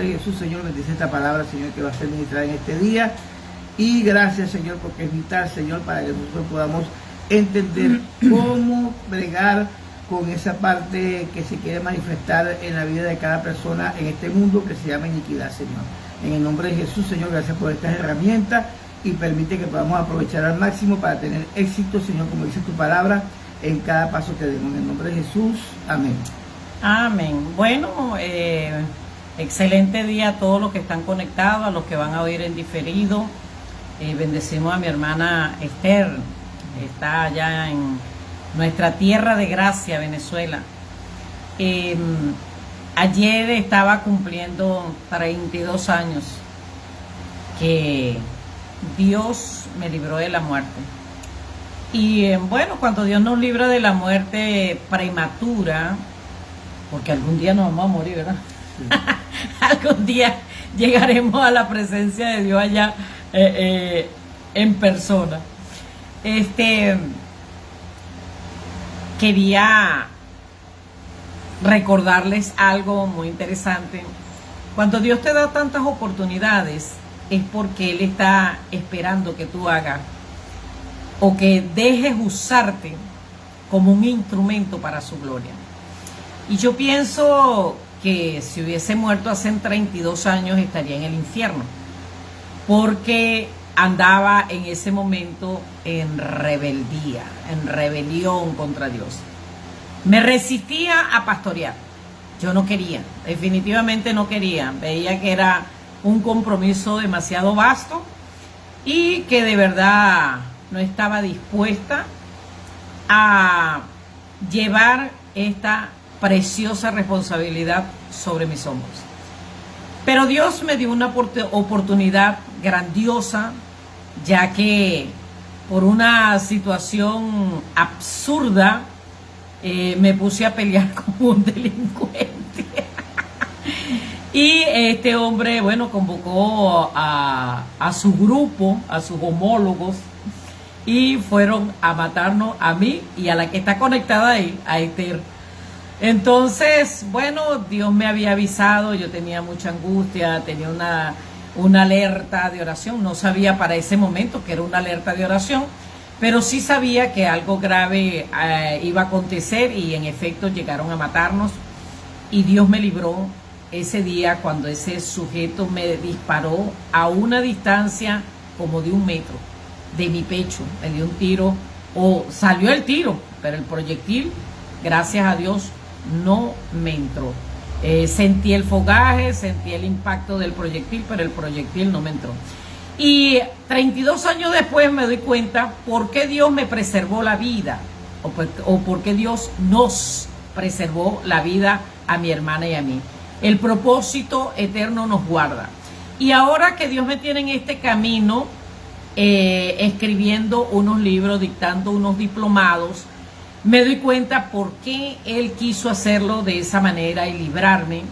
nombre de Jesús, Señor, bendice esta palabra, Señor, que va a ser ministrada en este día. Y gracias, Señor, porque es vital, Señor, para que nosotros podamos entender cómo bregar con esa parte que se quiere manifestar en la vida de cada persona en este mundo que se llama iniquidad, Señor. En el nombre de Jesús, Señor, gracias por estas herramientas y permite que podamos aprovechar al máximo para tener éxito, Señor, como dice tu palabra, en cada paso que demos. En el nombre de Jesús, amén. Amén. Bueno, excelente día a todos los que están conectados, a los que van a oír en diferido. Bendecimos a mi hermana Esther, está allá en nuestra tierra de gracia, Venezuela. Ayer estaba cumpliendo 32 años que Dios me libró de la muerte. Y bueno, cuando Dios nos libra de la muerte prematura, porque algún día nos vamos a morir, ¿verdad? Sí. Algún día llegaremos a la presencia de Dios allá en persona. Quería recordarles algo muy interesante. Cuando Dios te da tantas oportunidades, es porque Él está esperando que tú hagas o que dejes usarte como un instrumento para su gloria. Y yo pienso que si hubiese muerto hace 32 años estaría en el infierno, porque andaba en ese momento en rebeldía, en rebelión contra Dios. Me resistía a pastorear. Yo no quería, definitivamente no quería. Veía que era un compromiso demasiado vasto y que de verdad no estaba dispuesta a llevar esta preciosa responsabilidad sobre mis hombros. Pero Dios me dio una oportunidad grandiosa, ya que por una situación absurda me puse a pelear con un delincuente. Y este hombre, bueno, convocó a su grupo, a sus homólogos, y fueron a matarnos a mí y a la que está conectada ahí, a Esther. Entonces, bueno, Dios me había avisado, yo tenía mucha angustia, tenía una alerta de oración, no sabía para ese momento que era una alerta de oración, pero sí sabía que algo grave iba a acontecer y en efecto llegaron a matarnos y Dios me libró ese día cuando ese sujeto me disparó a una distancia como de 1 metro de mi pecho, me dio un tiro, o salió el tiro, pero el proyectil, gracias a Dios, no me entró. Sentí el fogaje, sentí el impacto del proyectil, pero el proyectil no me entró. Y 32 años después me doy cuenta por qué Dios me preservó la vida, o por qué Dios nos preservó la vida a mi hermana y a mí. El propósito eterno nos guarda. Y ahora que Dios me tiene en este camino, escribiendo unos libros, dictando unos diplomados, me doy cuenta por qué Él quiso hacerlo de esa manera y librarme.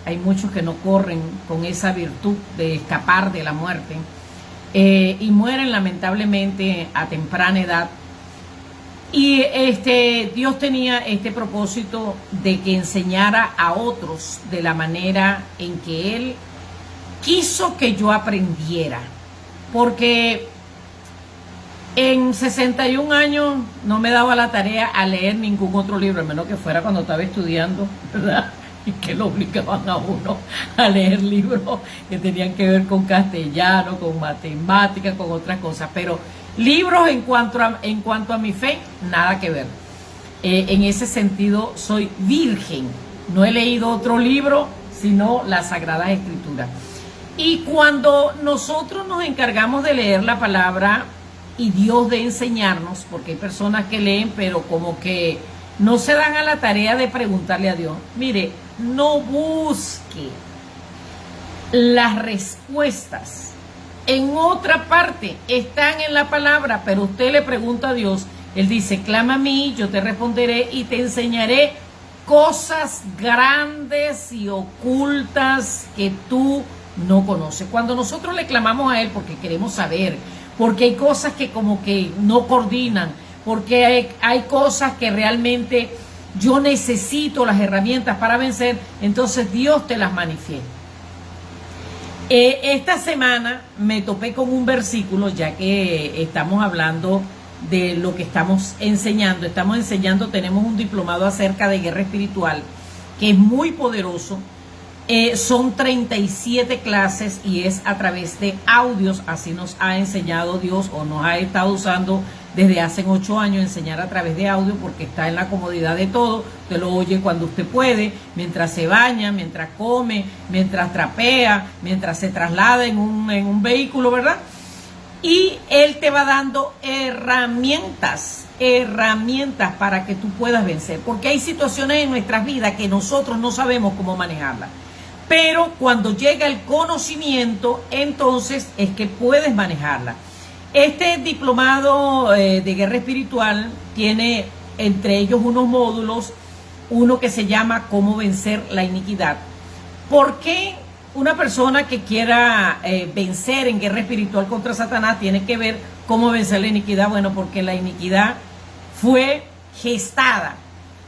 Hay muchos que no corren con esa virtud de escapar de la muerte y mueren lamentablemente a temprana edad. Y Dios tenía este propósito de que enseñara a otros de la manera en que Él quiso que yo aprendiera. Porque en 61 años no me daba la tarea a leer ningún otro libro, a menos que fuera cuando estaba estudiando, ¿verdad? Y que lo obligaban a uno a leer libros que tenían que ver con castellano, con matemáticas, con otras cosas. Pero libros en cuanto a mi fe, nada que ver. En ese sentido, soy virgen. No he leído otro libro, sino las Sagradas Escrituras. Y cuando nosotros nos encargamos de leer la palabra y Dios de enseñarnos, porque hay personas que leen, pero como que no se dan a la tarea de preguntarle a Dios. Mire, no busque las respuestas en otra parte, están en la palabra, pero usted le pregunta a Dios. Él dice, clama a mí, yo te responderé y te enseñaré cosas grandes y ocultas que tú no conoces. Cuando nosotros le clamamos a Él porque queremos saber, porque hay cosas que como que no coordinan, porque hay cosas que realmente yo necesito las herramientas para vencer, entonces Dios te las manifiesta. Esta semana me topé con un versículo, ya que estamos hablando de lo que estamos enseñando. Tenemos un diplomado acerca de guerra espiritual, que es muy poderoso. Son 37 clases y es a través de audios. Así nos ha enseñado Dios, o nos ha estado usando desde hace 8 años, enseñar a través de audio, porque está en la comodidad de todo. Usted lo oye cuando usted puede, mientras se baña, mientras come, mientras trapea, mientras se traslada en un vehículo, ¿verdad? Y Él te va dando herramientas para que tú puedas vencer, porque hay situaciones en nuestras vidas que nosotros no sabemos cómo manejarlas, pero cuando llega el conocimiento, entonces es que puedes manejarla. Este diplomado de guerra espiritual tiene entre ellos unos módulos, uno que se llama Cómo vencer la iniquidad. ¿Por qué una persona que quiera vencer en guerra espiritual contra Satanás tiene que ver cómo vencer la iniquidad? Bueno, porque la iniquidad fue gestada,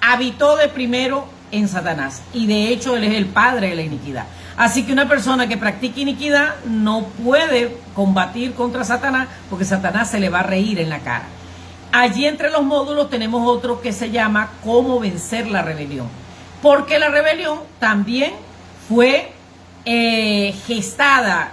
habitó de primero en Satanás, y de hecho él es el padre de la iniquidad. Así que una persona que practica iniquidad no puede combatir contra Satanás, porque Satanás se le va a reír en la cara. Allí entre los módulos tenemos otro que se llama Cómo vencer la rebelión, porque la rebelión también fue gestada,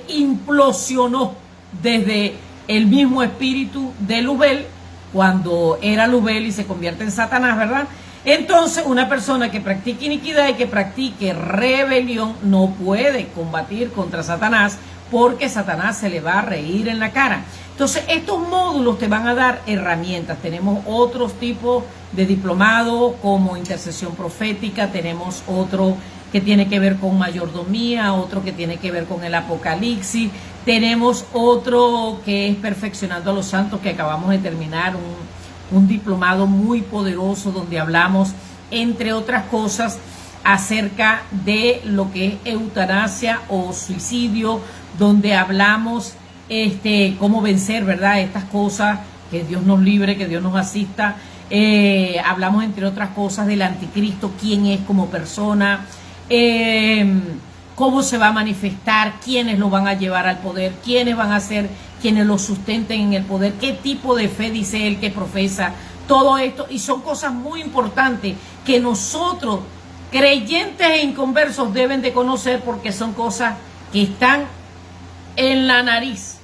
implosionó desde el mismo espíritu de Luzbel, cuando era Luzbel y se convierte en Satanás, ¿verdad? Entonces, una persona que practique iniquidad y que practique rebelión no puede combatir contra Satanás, porque Satanás se le va a reír en la cara. Entonces, estos módulos te van a dar herramientas. Tenemos otros tipos de diplomados, como intercesión profética, tenemos otro que tiene que ver con mayordomía, otro que tiene que ver con el apocalipsis, tenemos otro que es perfeccionando a los santos, que acabamos de terminar, un diplomado muy poderoso donde hablamos, entre otras cosas, acerca de lo que es eutanasia o suicidio, donde hablamos cómo vencer, ¿verdad?, estas cosas, que Dios nos libre, que Dios nos asista. Hablamos, entre otras cosas, del anticristo, quién es como persona, cómo se va a manifestar, quiénes lo van a llevar al poder, quiénes van a ser quienes lo sustenten en el poder, qué tipo de fe dice él que profesa, todo esto. Y son cosas muy importantes que nosotros, creyentes e inconversos, deben de conocer, porque son cosas que están en la nariz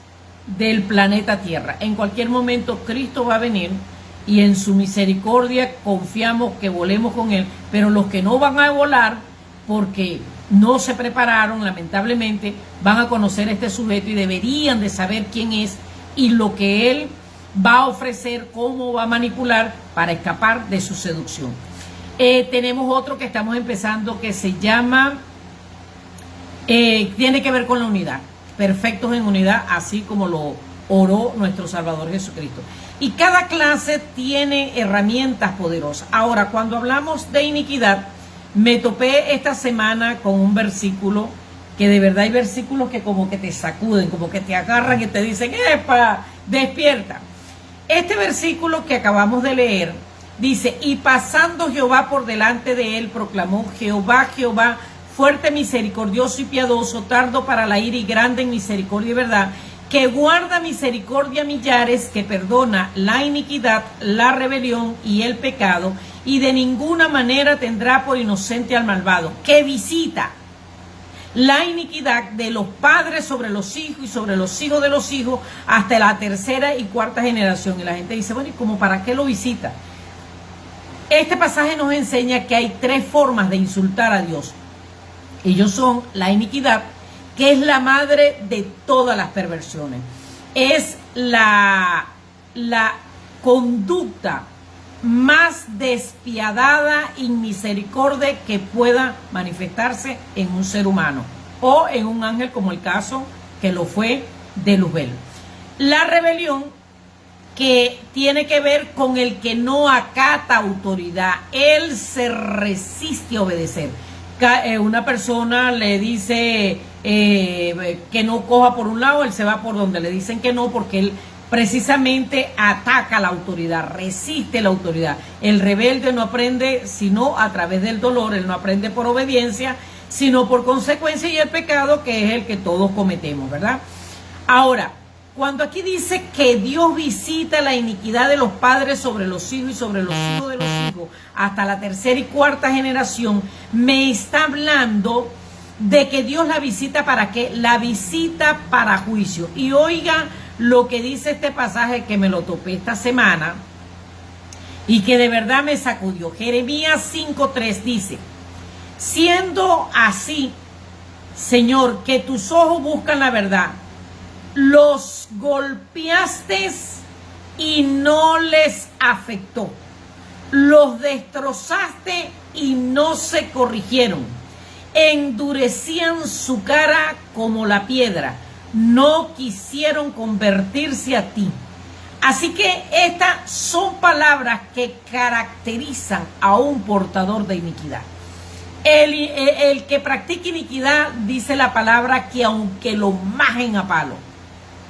del planeta Tierra. En cualquier momento Cristo va a venir, y en su misericordia confiamos que volemos con él, pero los que no van a volar porque no se prepararon, lamentablemente, van a conocer a este sujeto y deberían de saber quién es y lo que él va a ofrecer, cómo va a manipular para escapar de su seducción. Tenemos otro que estamos empezando que se llama, tiene que ver con la unidad, perfectos en unidad, así como lo oró nuestro Salvador Jesucristo. Y cada clase tiene herramientas poderosas. Ahora, cuando hablamos de iniquidad, me topé esta semana con un versículo que de verdad hay versículos que como que te sacuden, como que te agarran y te dicen, ¡epa! Despierta. Este versículo que acabamos de leer dice: y pasando Jehová por delante de él, proclamó: Jehová, Jehová, fuerte, misericordioso y piadoso, tardo para la ira y grande en misericordia y verdad, que guarda misericordia a millares, que perdona la iniquidad, la rebelión y el pecado, y de ninguna manera tendrá por inocente al malvado, que visita la iniquidad de los padres sobre los hijos y sobre los hijos de los hijos hasta la tercera y cuarta generación. Y la gente dice, bueno, ¿y cómo para qué lo visita? Este pasaje nos enseña que hay 3 formas de insultar a Dios. Ellos son la iniquidad, que es la madre de todas las perversiones. Es la conducta más despiadada y misericordia que pueda manifestarse en un ser humano o en un ángel, como el caso que lo fue de Luzbel. La rebelión, que tiene que ver con el que no acata autoridad, él se resiste a obedecer. Una persona le dice que no coja por un lado, él se va por donde le dicen que no, porque él precisamente ataca la autoridad, resiste la autoridad. El rebelde no aprende sino a través del dolor, él no aprende por obediencia, sino por consecuencia y el pecado que es el que todos cometemos, ¿verdad? Ahora, cuando aquí dice que Dios visita la iniquidad de los padres sobre los hijos y sobre los hijos de los hijos hasta la tercera y cuarta generación, me está hablando de que Dios la visita ¿para qué? La visita para juicio. Y oiga lo que dice este pasaje que me lo topé esta semana y que de verdad me sacudió. Jeremías 5:3 dice: siendo así, Señor, que tus ojos buscan la verdad, los golpeaste y no les afectó, los destrozaste y no se corrigieron, endurecían su cara como la piedra, no quisieron convertirse a ti. Así que estas son palabras que caracterizan a un portador de iniquidad. El que practica iniquidad, dice la palabra, que aunque lo majen a palo,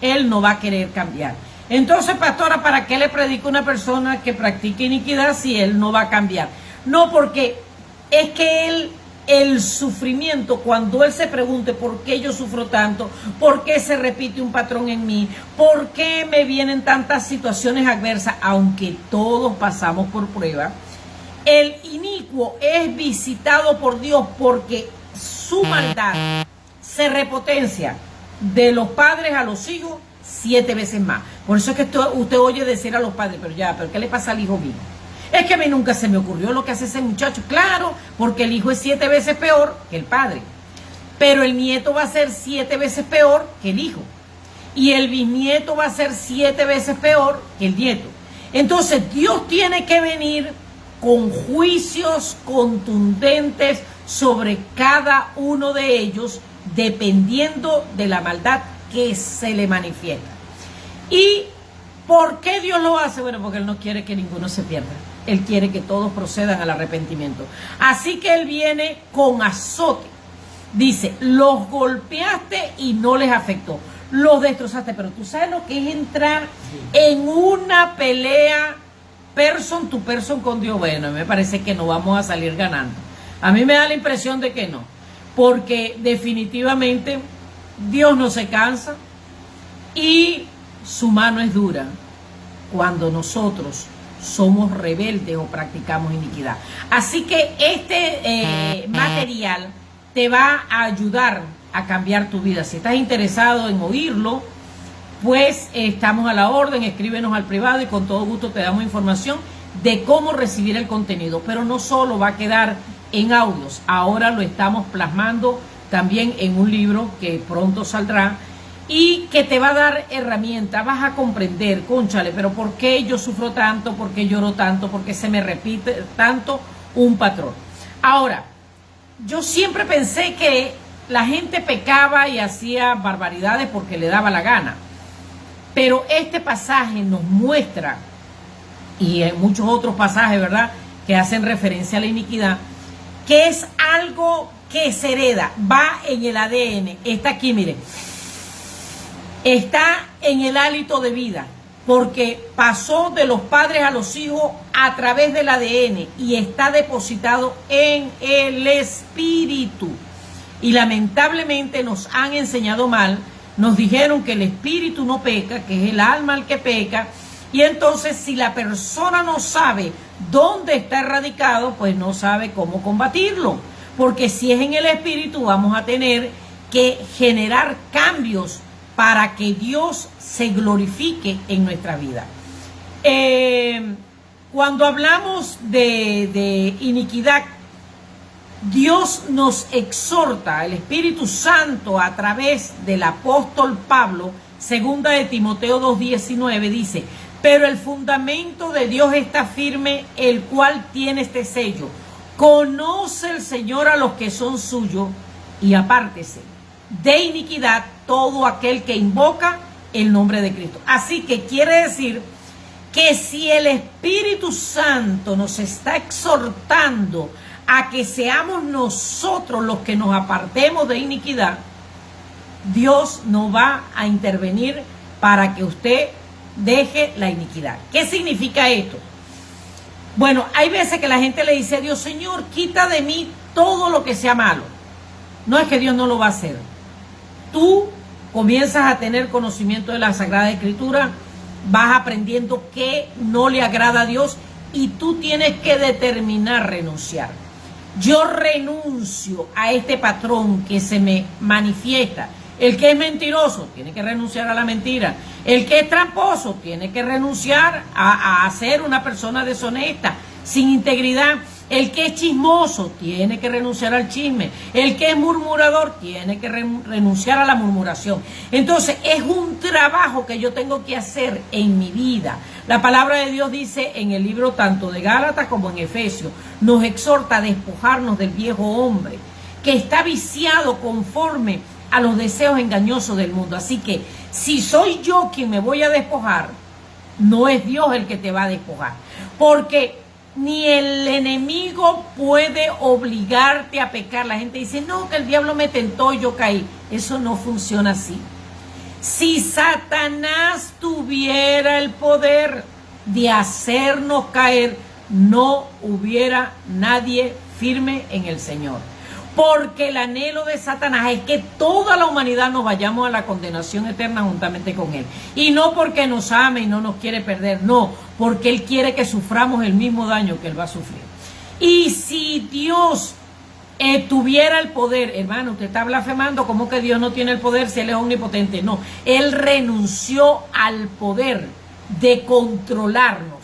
él no va a querer cambiar. Entonces, pastora, ¿para qué le predica a una persona que practica iniquidad si él no va a cambiar? No, porque es que el sufrimiento, cuando él se pregunte por qué yo sufro tanto, por qué se repite un patrón en mí, por qué me vienen tantas situaciones adversas, aunque todos pasamos por prueba, el inicuo es visitado por Dios porque su maldad se repotencia de los padres a los hijos 7 veces más. Por eso es que usted oye decir a los padres, pero ¿qué le pasa al hijo mío? Es que a mí nunca se me ocurrió lo que hace ese muchacho. Claro, porque el hijo es 7 veces peor que el padre. Pero el nieto va a ser 7 veces peor que el hijo. Y el bisnieto va a ser 7 veces peor que el nieto. Entonces Dios tiene que venir con juicios contundentes sobre cada uno de ellos, dependiendo de la maldad que se le manifiesta. ¿Y por qué Dios lo hace? Bueno, porque Él no quiere que ninguno se pierda. Él quiere que todos procedan al arrepentimiento. Así que Él viene con azote. Dice, los golpeaste y no les afectó. Los destrozaste. Pero tú sabes lo que es entrar en una pelea person to person con Dios. Bueno, me parece que no vamos a salir ganando. A mí me da la impresión de que no. Porque definitivamente Dios no se cansa y su mano es dura cuando nosotros somos rebeldes o practicamos iniquidad. Así que este material te va a ayudar a cambiar tu vida. Si estás interesado en oírlo, pues estamos a la orden. Escríbenos al privado y con todo gusto te damos información de cómo recibir el contenido. Pero no solo va a quedar en audios, ahora lo estamos plasmando también en un libro que pronto saldrá y que te va a dar herramientas. Vas a comprender, cónchale, pero ¿por qué yo sufro tanto? ¿Por qué lloro tanto? ¿Por qué se me repite tanto un patrón? Ahora, yo siempre pensé que la gente pecaba y hacía barbaridades porque le daba la gana, pero este pasaje nos muestra, y en muchos otros pasajes, ¿verdad?, que hacen referencia a la iniquidad, que es algo que se hereda, va en el ADN, está aquí, mire, está en el hálito de vida, porque pasó de los padres a los hijos a través del ADN y está depositado en el espíritu. Y lamentablemente nos han enseñado mal, nos dijeron que el espíritu no peca, que es el alma el que peca, y entonces si la persona no sabe dónde está erradicado, pues no sabe cómo combatirlo, porque si es en el espíritu vamos a tener que generar cambios para que Dios se glorifique en nuestra vida. Cuando hablamos de iniquidad, Dios nos exhorta, el Espíritu Santo a través del apóstol Pablo, segunda de Timoteo 2:19, dice: pero el fundamento de Dios está firme, el cual tiene este sello: conoce el Señor a los que son suyos y apártese de iniquidad todo aquel que invoca el nombre de Cristo. Así que quiere decir que si el Espíritu Santo nos está exhortando a que seamos nosotros los que nos apartemos de iniquidad, Dios no va a intervenir para que usted deje la iniquidad. ¿Qué significa esto? Bueno, hay veces que la gente le dice a Dios: Señor, quita de mí todo lo que sea malo. No es que Dios no lo va a hacer. Tú comienzas a tener conocimiento de la Sagrada Escritura, vas aprendiendo qué no le agrada a Dios y tú tienes que determinar renunciar. Yo renuncio a este patrón que se me manifiesta. El que es mentiroso tiene que renunciar a la mentira. El que es tramposo tiene que renunciar a ser una persona deshonesta, sin integridad. El que es chismoso tiene que renunciar al chisme. El que es murmurador tiene que renunciar a la murmuración. Entonces es un trabajo que yo tengo que hacer en mi vida. La palabra de Dios dice en el libro tanto de Gálatas como en Efesios, nos exhorta a despojarnos del viejo hombre que está viciado conforme a los deseos engañosos del mundo. Así que si soy yo quien me voy a despojar, no es Dios el que te va a despojar, porque ni el enemigo puede obligarte a pecar. La gente dice, no, que el diablo me tentó y yo caí. Eso no funciona así. Si Satanás tuviera el poder de hacernos caer, no hubiera nadie firme en el Señor. Porque el anhelo de Satanás es que toda la humanidad nos vayamos a la condenación eterna juntamente con él. Y no porque nos ame y no nos quiere perder, no, porque él quiere que suframos el mismo daño que él va a sufrir. Y si Dios tuviera el poder, hermano, usted está blasfemando, ¿cómo que Dios no tiene el poder si él es omnipotente? No, él renunció al poder de controlarnos.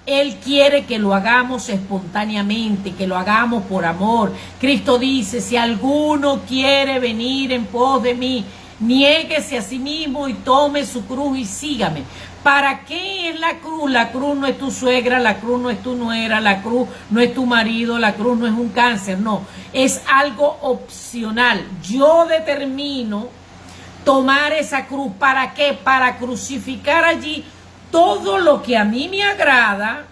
Él quiere que lo hagamos espontáneamente, que lo hagamos por amor. Cristo dice, si alguno quiere venir en pos de mí, niéguese a sí mismo y tome su cruz y sígame. ¿Para qué es la cruz? La cruz no es tu suegra, la cruz no es tu nuera, la cruz no es tu marido, la cruz no es un cáncer, no. Es algo opcional. Yo determino tomar esa cruz. ¿Para qué? Para crucificar allí todo lo que a mí me agrada,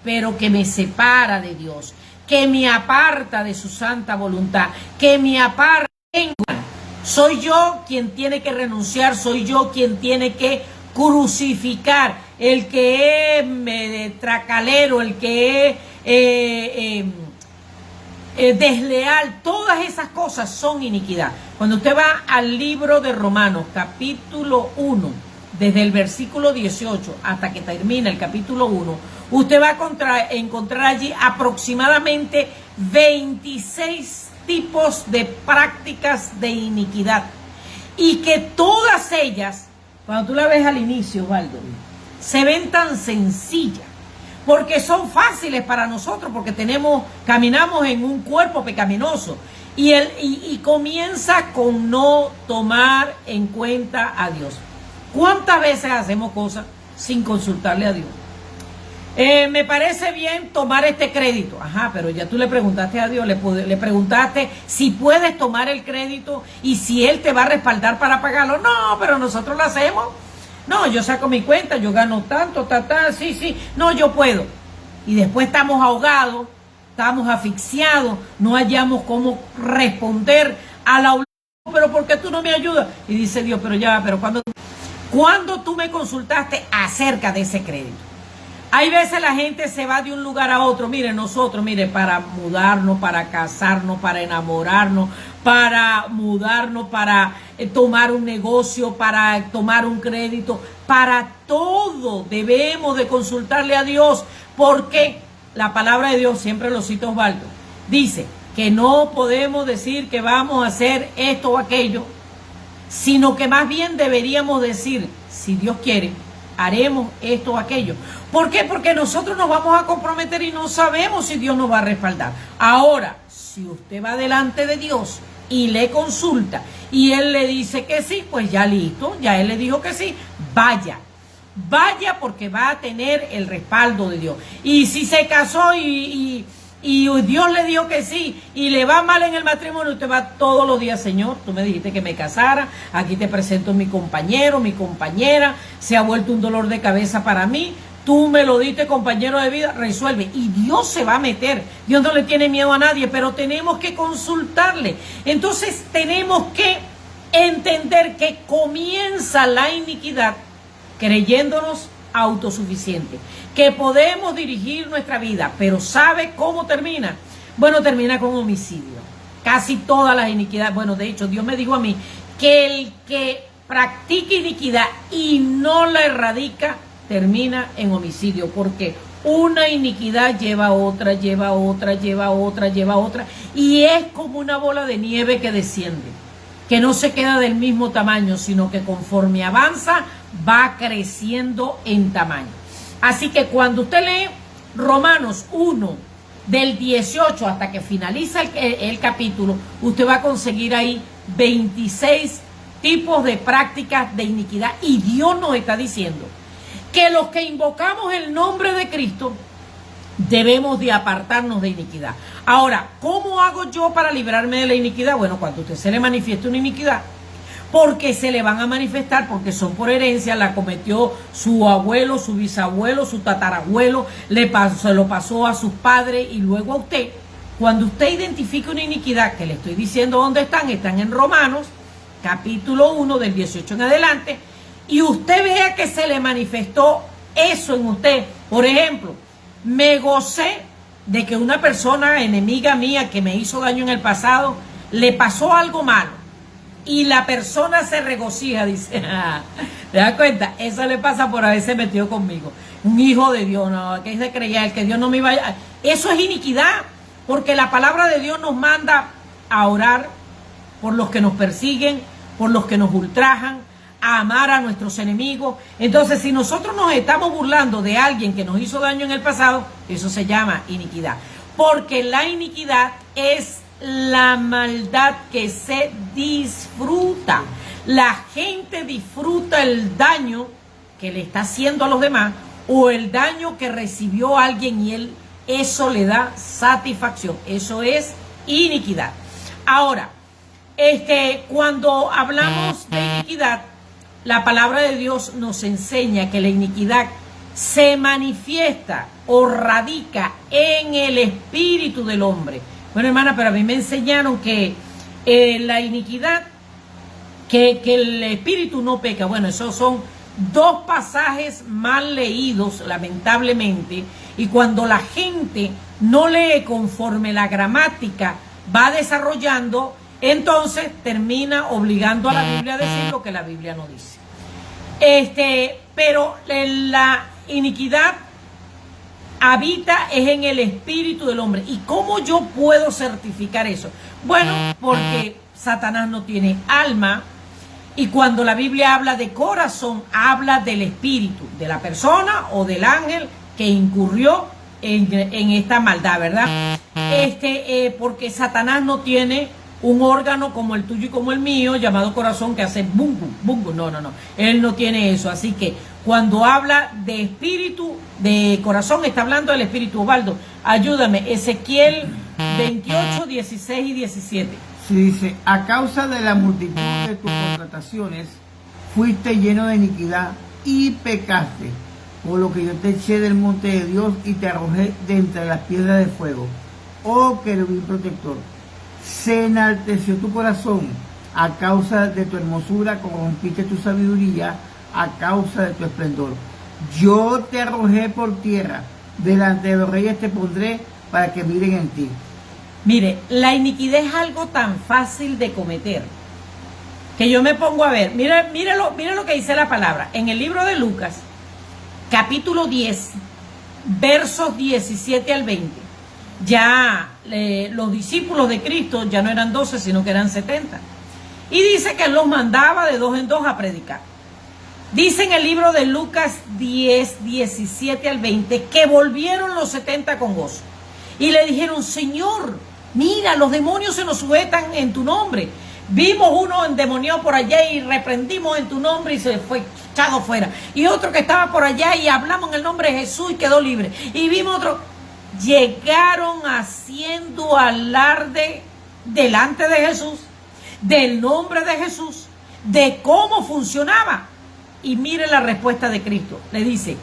pero que me separa de Dios, que me aparta de su santa voluntad, que me aparta. Soy yo quien tiene que renunciar, soy yo quien tiene que crucificar. El que es tracalero, el que es desleal, todas esas cosas son iniquidad. Cuando usted va al libro de Romanos, capítulo 1, desde el versículo 18 hasta que termina el capítulo 1, usted va a encontrar allí aproximadamente 26 tipos de prácticas de iniquidad. Y que todas ellas, cuando tú la ves al inicio, Osvaldo, se ven tan sencillas, porque son fáciles para nosotros, porque caminamos en un cuerpo pecaminoso. Y comienza con no tomar en cuenta a Dios. ¿Cuántas veces hacemos cosas sin consultarle a Dios? Me parece bien tomar este crédito. Ajá, pero ya tú le preguntaste a Dios, le preguntaste si puedes tomar el crédito y si Él te va a respaldar para pagarlo. No, pero nosotros lo hacemos. No, yo saco mi cuenta, yo gano tanto, sí, no, yo puedo. Y después estamos ahogados, estamos asfixiados, no hallamos cómo responder a la obligación. Pero ¿por qué tú no me ayudas? Y dice Dios, pero ¿cuándo tú me consultaste acerca de ese crédito? Hay veces la gente se va de un lugar a otro. Nosotros, para mudarnos, para casarnos, para enamorarnos, para mudarnos, para tomar un negocio, para tomar un crédito, para todo debemos de consultarle a Dios, porque la palabra de Dios, siempre lo cito Osvaldo, dice que no podemos decir que vamos a hacer esto o aquello, sino que más bien deberíamos decir, si Dios quiere, haremos esto o aquello. ¿Por qué? Porque nosotros nos vamos a comprometer y no sabemos si Dios nos va a respaldar. Ahora, si usted va delante de Dios y le consulta y Él le dice que sí, pues ya listo, ya Él le dijo que sí, vaya porque va a tener el respaldo de Dios. Y si se casó y Dios le dijo que sí y le va mal en el matrimonio, usted va todos los días, Señor, tú me dijiste que me casara, aquí te presento mi compañero, mi compañera, se ha vuelto un dolor de cabeza para mí, tú me lo diste, compañero de vida, resuelve. Y Dios se va a meter. Dios no le tiene miedo a nadie, pero tenemos que consultarle. Entonces tenemos que entender que comienza la iniquidad creyéndonos autosuficientes, que podemos dirigir nuestra vida, pero ¿sabe cómo termina? Bueno, termina con homicidio. casi todas las iniquidades. Bueno, de hecho, Dios me dijo a mí que el que practica iniquidad y no la erradica, termina en homicidio, porque una iniquidad lleva a otra, lleva a otra, lleva a otra, lleva a otra, y es como una bola de nieve que desciende, que no se queda del mismo tamaño, sino que conforme avanza, va creciendo en tamaño. Así que cuando usted lee Romanos 1, del 18 hasta que finaliza el capítulo, usted va a conseguir ahí 26 tipos de prácticas de iniquidad, y Dios nos está diciendo que los que invocamos el nombre de Cristo debemos de apartarnos de iniquidad. Ahora, ¿cómo hago yo para librarme de la iniquidad? Bueno, cuando a usted se le manifieste una iniquidad, porque se le van a manifestar, porque son por herencia, la cometió su abuelo, su bisabuelo, su tatarabuelo, se lo pasó a sus padres y luego a usted. Cuando usted identifica una iniquidad, que le estoy diciendo dónde están en Romanos, capítulo 1, del 18 en adelante, y usted vea que se le manifestó eso en usted. Por ejemplo, me gocé de que una persona enemiga mía que me hizo daño en el pasado, le pasó algo malo, y la persona se regocija, dice, ¿te das cuenta? Eso le pasa por haberse metido conmigo. Un hijo de Dios, no, que se creía el que Dios no me iba a... Eso es iniquidad, porque la palabra de Dios nos manda a orar por los que nos persiguen, por los que nos ultrajan, a amar a nuestros enemigos. Entonces, si nosotros nos estamos burlando de alguien que nos hizo daño en el pasado, eso se llama iniquidad. Porque la iniquidad es la maldad que se disfruta. La gente disfruta el daño que le está haciendo a los demás, o el daño que recibió alguien, y eso le da satisfacción. Eso es iniquidad. Ahora, cuando hablamos de iniquidad, la palabra de Dios nos enseña que la iniquidad se manifiesta o radica en el espíritu del hombre. Bueno, hermana, pero a mí me enseñaron que la iniquidad, que el espíritu no peca. Bueno, esos son dos pasajes mal leídos, lamentablemente, y cuando la gente no lee conforme la gramática va desarrollando, entonces termina obligando a la Biblia a decir lo que la Biblia no dice. Pero la iniquidad habita es en el espíritu del hombre. ¿Y cómo yo puedo certificar eso? Bueno, porque Satanás no tiene alma, y cuando la Biblia habla de corazón, habla del espíritu, de la persona o del ángel que incurrió en esta maldad, ¿verdad? Porque Satanás no tiene un órgano como el tuyo y como el mío, llamado corazón, que hace bum, bum, bum, bum. No. Él no tiene eso. Así que cuando habla de espíritu, de corazón, está hablando del espíritu. Osvaldo, ayúdame. Ezequiel 28, 16 y 17. Sí, dice: a causa de la multitud de tus contrataciones, fuiste lleno de iniquidad y pecaste, por lo que yo te eché del monte de Dios y te arrojé de entre las piedras de fuego. Oh querubín protector, se enalteció tu corazón a causa de tu hermosura, corrompiste tu sabiduría a causa de tu esplendor. Yo te arrojé por tierra, delante de los reyes te pondré para que miren en ti. Mire, la iniquidad es algo tan fácil de cometer que yo me pongo a ver. Mira lo que dice la palabra en el libro de Lucas, capítulo 10, versos 17 al 20. Ya los discípulos de Cristo ya no eran 12, sino que eran 70. Y dice que él los mandaba de dos en dos a predicar. Dice en el libro de Lucas 10, 17 al 20, que volvieron los 70 con gozo. Y le dijeron: Señor, mira, los demonios se nos sujetan en tu nombre. Vimos uno endemoniado por allá y reprendimos en tu nombre y se fue echado fuera. Y otro que estaba por allá y hablamos en el nombre de Jesús y quedó libre. Y vimos otro. Llegaron haciendo alarde delante de Jesús, del nombre de Jesús, de cómo funcionaba. Y mire la respuesta de Cristo. Le dice: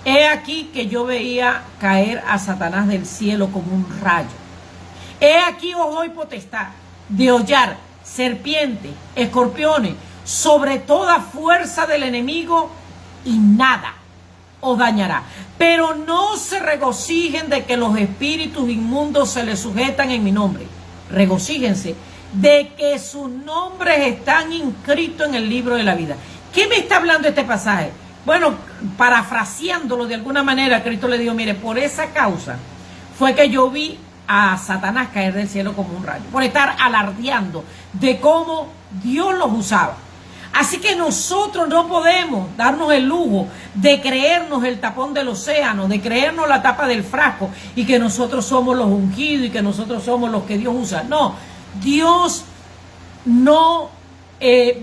he aquí que yo veía caer a Satanás del cielo como un rayo. He aquí os doy potestad de hollar serpientes, escorpiones, sobre toda fuerza del enemigo, y nada os dañará. Pero no se regocijen de que los espíritus inmundos se les sujetan en mi nombre. regocíjense de que sus nombres están inscritos en el libro de la vida. ¿Qué me está hablando este pasaje? Bueno, parafraseándolo de alguna manera, Cristo le dijo, mire, por esa causa fue que yo vi a Satanás caer del cielo como un rayo, por estar alardeando de cómo Dios los usaba. Así que nosotros no podemos darnos el lujo de creernos el tapón del océano, de creernos la tapa del frasco y que nosotros somos los ungidos y que nosotros somos los que Dios usa. No, Dios no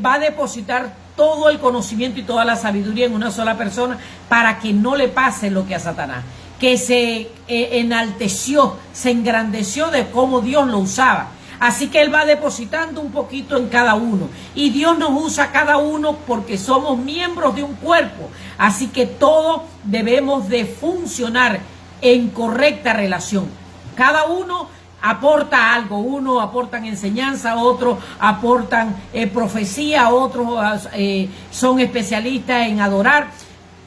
va a depositar todo el conocimiento y toda la sabiduría en una sola persona para que no le pase lo que a Satanás, que se enalteció, se engrandeció de cómo Dios lo usaba. Así que Él va depositando un poquito en cada uno. Y Dios nos usa a cada uno porque somos miembros de un cuerpo. Así que todos debemos de funcionar en correcta relación. Cada uno aporta algo. Unos aportan enseñanza, otros aportan profecía, otros son especialistas en adorar.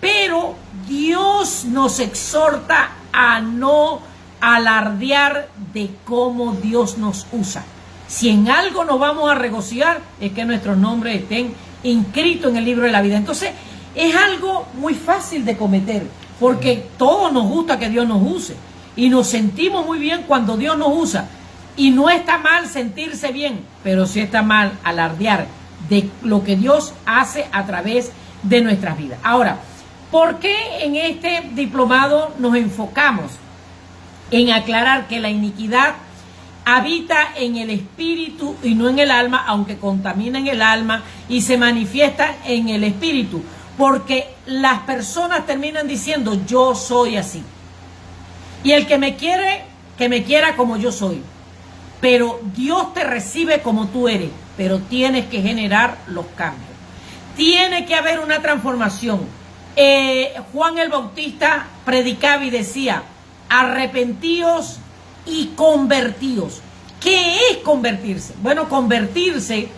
Pero Dios nos exhorta a no alardear de cómo Dios nos usa. Si en algo nos vamos a regocijar es que nuestros nombres estén inscritos en el libro de la vida. Entonces es algo muy fácil de cometer porque todos nos gusta que Dios nos use y nos sentimos muy bien cuando Dios nos usa, y no está mal sentirse bien, pero sí está mal alardear de lo que Dios hace a través de nuestras vidas. Ahora, ¿por qué en este diplomado nos enfocamos en aclarar que la iniquidad habita en el espíritu y no en el alma, aunque contamina en el alma y se manifiesta en el espíritu? Porque las personas terminan diciendo, yo soy así. Y el que me quiere, que me quiera como yo soy. Pero Dios te recibe como tú eres, pero tienes que generar los cambios. Tiene que haber una transformación. Juan el Bautista predicaba y decía, arrepentíos y convertíos. ¿Qué es convertirse? Bueno, convertirse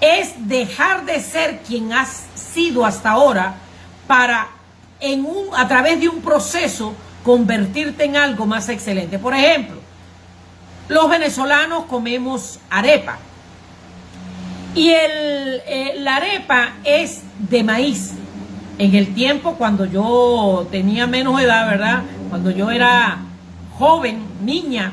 es dejar de ser quien has sido hasta ahora para, a través de un proceso, convertirte en algo más excelente. Por ejemplo, los venezolanos comemos arepa. Y la arepa es de maíz. En el tiempo cuando yo tenía menos edad, ¿verdad? Cuando yo era joven, niña,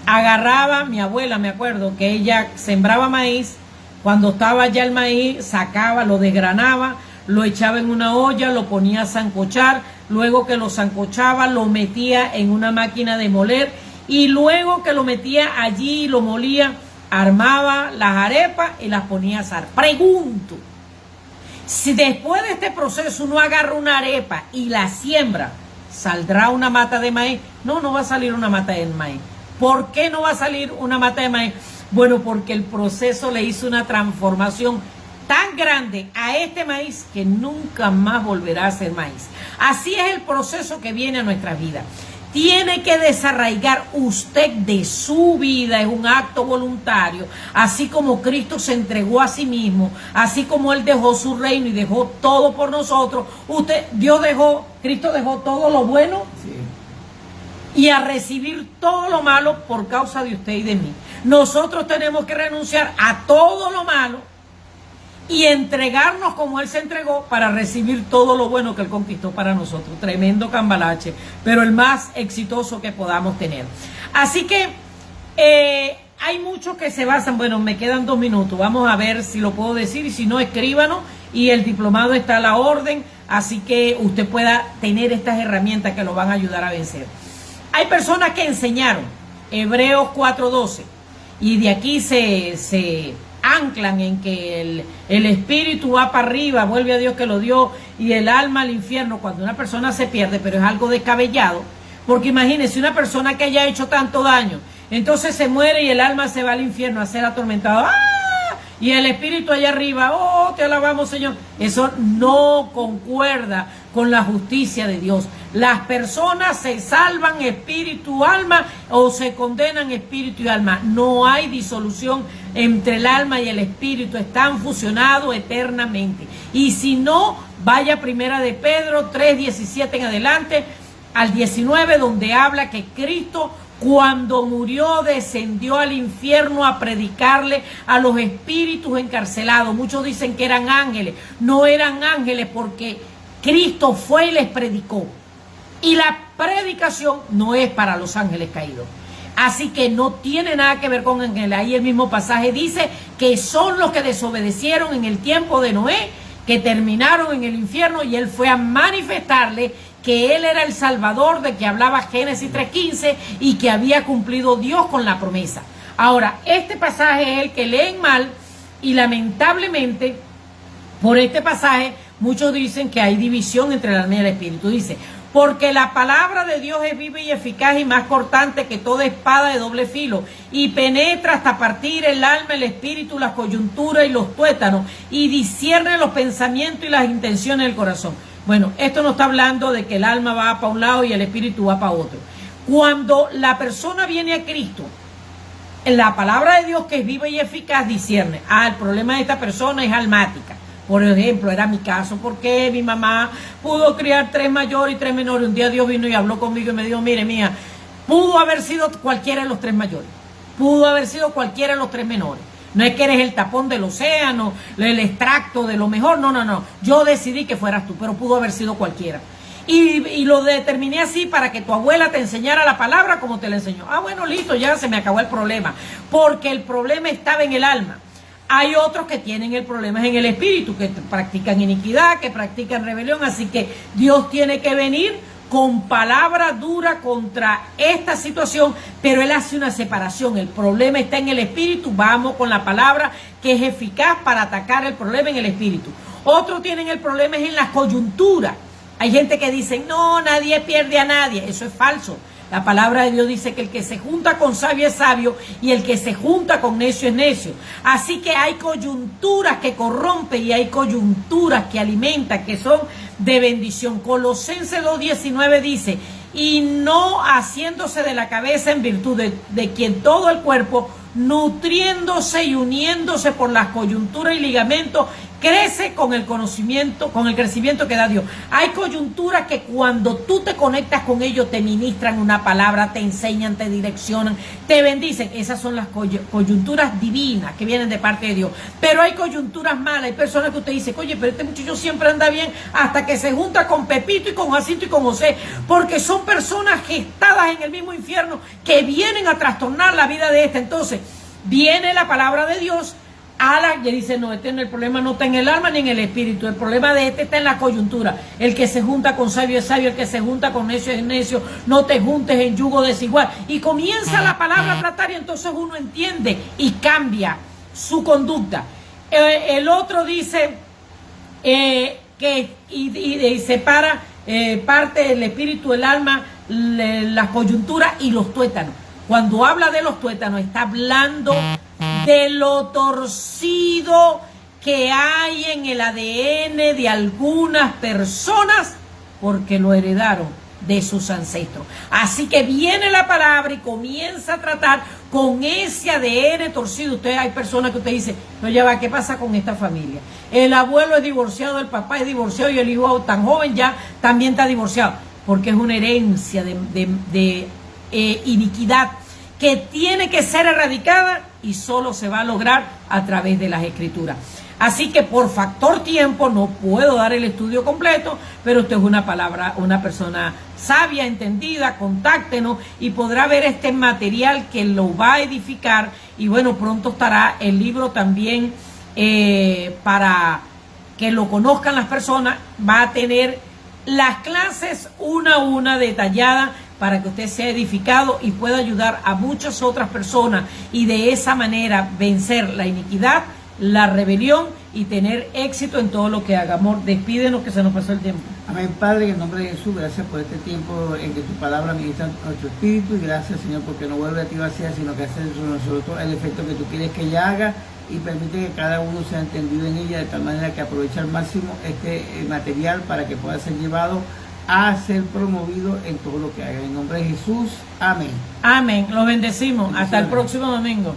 agarraba, mi abuela, me acuerdo, que ella sembraba maíz. Cuando estaba ya el maíz, sacaba, lo desgranaba, lo echaba en una olla, lo ponía a sancochar. Luego que lo sancochaba, lo metía en una máquina de moler. Y luego que lo metía allí, lo molía, armaba las arepas y las ponía a asar. Pregunto, si después de este proceso uno agarra una arepa y la siembra, ¿saldrá una mata de maíz? No, no va a salir una mata de maíz. ¿Por qué no va a salir una mata de maíz? Bueno, porque el proceso le hizo una transformación tan grande a este maíz que nunca más volverá a ser maíz. Así es el proceso que viene a nuestra vida. Tiene que desarraigar usted de su vida, es un acto voluntario, así como Cristo se entregó a sí mismo, así como Él dejó su reino y dejó todo por nosotros. Cristo dejó todo lo bueno, sí, y a recibir todo lo malo por causa de usted y de mí. Nosotros tenemos que renunciar a todo lo malo y entregarnos como Él se entregó para recibir todo lo bueno que Él conquistó para nosotros. Tremendo cambalache, pero el más exitoso que podamos tener. Así que hay muchos que se basan, bueno, me quedan 2 minutos, vamos a ver si lo puedo decir y si no, escríbanos, y el diplomado está a la orden, así que usted pueda tener estas herramientas que lo van a ayudar a vencer. Hay personas que enseñaron Hebreos 4:12 y de aquí se anclan en que el espíritu va para arriba, vuelve a Dios que lo dio, y el alma al infierno cuando una persona se pierde, pero es algo descabellado, porque imagínense una persona que haya hecho tanto daño, entonces se muere y el alma se va al infierno a ser atormentado. ¡Ah! Y el espíritu allá arriba, oh, te alabamos, Señor. Eso no concuerda con la justicia de Dios. Las personas se salvan espíritu, alma, o se condenan espíritu y alma. No hay disolución entre el alma y el espíritu. Están fusionados eternamente. Y si no, vaya primera de Pedro 3:17 en adelante al 19, donde habla que Cristo Cuando murió, descendió al infierno a predicarle a los espíritus encarcelados. Muchos dicen que eran ángeles. No eran ángeles, porque Cristo fue y les predicó. Y la predicación no es para los ángeles caídos. Así que no tiene nada que ver con ángeles. Ahí el mismo pasaje dice que son los que desobedecieron en el tiempo de Noé, que terminaron en el infierno, y él fue a manifestarle que él era el Salvador, de que hablaba Génesis 3:15, y que había cumplido Dios con la promesa. Ahora, este pasaje es el que leen mal, y lamentablemente por este pasaje muchos dicen que hay división entre el alma y el espíritu. Dice: porque la palabra de Dios es viva y eficaz y más cortante que toda espada de doble filo, y penetra hasta partir el alma, el espíritu, las coyunturas y los tuétanos, y discierne los pensamientos y las intenciones del corazón. Bueno, esto no está hablando de que el alma va para un lado y el espíritu va para otro. Cuando la persona viene a Cristo, la palabra de Dios, que es viva y eficaz, discierne. El problema de esta persona es almática. Por ejemplo, era mi caso, porque mi mamá pudo criar 3 mayores y 3 menores. Un día Dios vino y habló conmigo y me dijo: mire, mía, pudo haber sido cualquiera de los 3 mayores, pudo haber sido cualquiera de los 3 menores. No es que eres el tapón del océano, el extracto de lo mejor, no. Yo decidí que fueras tú, pero pudo haber sido cualquiera. Y lo determiné así para que tu abuela te enseñara la palabra como te la enseñó. Bueno, listo, ya se me acabó el problema, porque el problema estaba en el alma. Hay otros que tienen el problema en el espíritu, que practican iniquidad, que practican rebelión. Así que Dios tiene que venir con palabra dura contra esta situación, pero Él hace una separación. El problema está en el espíritu, vamos con la palabra que es eficaz para atacar el problema en el espíritu. Otros tienen el problema en las coyunturas. Hay gente que dice: no, nadie pierde a nadie. Eso es falso. La palabra de Dios dice que el que se junta con sabio es sabio, y el que se junta con necio es necio. Así que hay coyunturas que corrompen y hay coyunturas que alimentan, que son de bendición. Colosenses 2:19 dice: y no haciéndose de la cabeza en virtud de quien todo el cuerpo, nutriéndose y uniéndose por las coyunturas y ligamentos, crece con el conocimiento, con el crecimiento que da Dios. Hay coyunturas que cuando tú te conectas con ellos te ministran una palabra, te enseñan, te direccionan, te bendicen. Esas son las coyunturas divinas que vienen de parte de Dios. Pero hay coyunturas malas. Hay personas que usted dice: oye, pero este muchacho siempre anda bien, hasta que se junta con Pepito y con Jacinto y con José, porque son personas gestadas en el mismo infierno que vienen a trastornar la vida de este. Entonces viene la palabra de Dios y dice: no, el problema no está en el alma ni en el espíritu, el problema de este está en la coyuntura. El que se junta con sabio es sabio, el que se junta con necio es necio, no te juntes en yugo desigual. Y comienza la palabra a tratar, y entonces uno entiende y cambia su conducta. El otro dice que separa parte del espíritu, el alma, las coyunturas y los tuétanos. Cuando habla de los tuétanos, está hablando de lo torcido que hay en el ADN de algunas personas, porque lo heredaron de sus ancestros. Así que viene la palabra y comienza a tratar con ese ADN torcido. Hay personas que usted dice: no, ya va, ¿qué pasa con esta familia? El abuelo es divorciado, el papá es divorciado, y el hijo tan joven ya también está divorciado, porque es una herencia de iniquidad que tiene que ser erradicada, y solo se va a lograr a través de las escrituras. Así que por factor tiempo no puedo dar el estudio completo, pero usted es una persona sabia, entendida, contáctenos y podrá ver este material que lo va a edificar. Y bueno, pronto estará el libro también para que lo conozcan las personas. Va a tener las clases una a una detalladas, para que usted sea edificado y pueda ayudar a muchas otras personas, y de esa manera vencer la iniquidad, la rebelión, y tener éxito en todo lo que haga. Amor, despídenos, que se nos pasó el tiempo. Amén, Padre, en el nombre de Jesús, gracias por este tiempo en que tu palabra ministra nuestro espíritu, y gracias, Señor, porque no vuelve a ti vacía, sino que hace sobre nosotros el efecto que tú quieres que ella haga, y permite que cada uno sea entendido en ella, de tal manera que aproveche al máximo este material para que pueda ser llevado a ser promovido en todo lo que haga. En nombre de Jesús, amén. Amén. Los bendecimos. Hasta el próximo domingo.